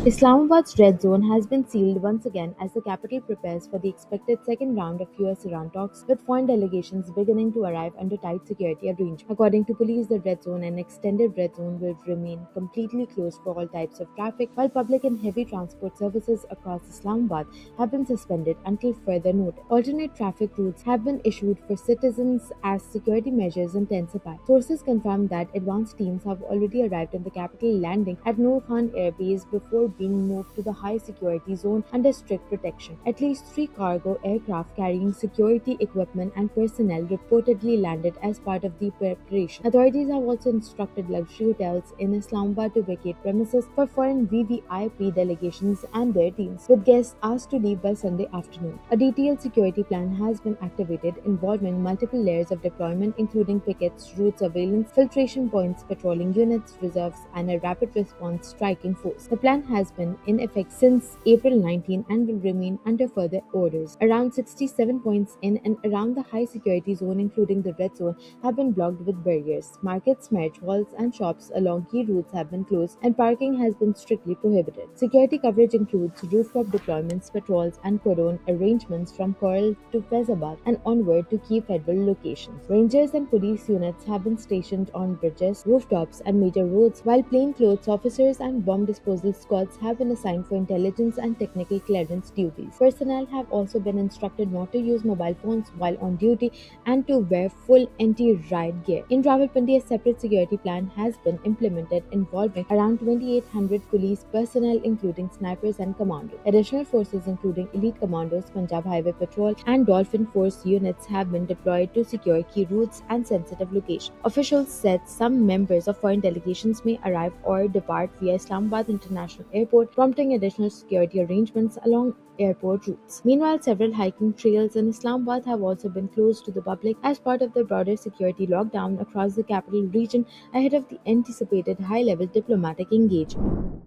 Islamabad's red zone has been sealed once again as the capital prepares for the expected second round of US-Iran talks, with foreign delegations beginning to arrive under tight security arrangements. According to police, the red zone and extended red zone will remain completely closed for all types of traffic, while public and heavy transport services across Islamabad have been suspended until further notice. Alternate traffic routes have been issued for citizens as security measures intensify. Sources confirm that advanced teams have already arrived in the capital, landing at Noor Khan Air Base before being moved to the high security zone under strict protection. At least three cargo aircraft carrying security equipment and personnel reportedly landed as part of the preparation. Authorities have also instructed luxury hotels in Islamabad to vacate premises for foreign VVIP delegations and their teams, with guests asked to leave by Sunday afternoon. A detailed security plan has been activated involving multiple layers of deployment, including pickets, route surveillance, filtration points, patrolling units, reserves, and a rapid response striking force. The plan has been in effect since April 19 and will remain under further orders. Around 67 points in and around the high security zone, including the red zone, have been blocked with barriers. Markets, merch halls, and shops along key routes have been closed, and parking has been strictly prohibited. Security coverage includes rooftop deployments, patrols, and cordon arrangements from Coral to Faizabad and onward to key federal locations. Rangers and police units have been stationed on bridges, rooftops, and major roads, while plainclothes officers and bomb disposal squads have been assigned for intelligence and technical clearance duties. Personnel have also been instructed not to use mobile phones while on duty and to wear full anti-riot gear. In Rawalpindi, a separate security plan has been implemented involving around 2,800 police personnel, including snipers and commandos. Additional forces, including elite commandos, Punjab Highway Patrol, and Dolphin Force units, have been deployed to secure key routes and sensitive locations. Officials said some members of foreign delegations may arrive or depart via Islamabad International Airport, prompting additional security arrangements along airport routes. Meanwhile, several hiking trails in Islamabad have also been closed to the public as part of the broader security lockdown across the capital region ahead of the anticipated high-level diplomatic engagement.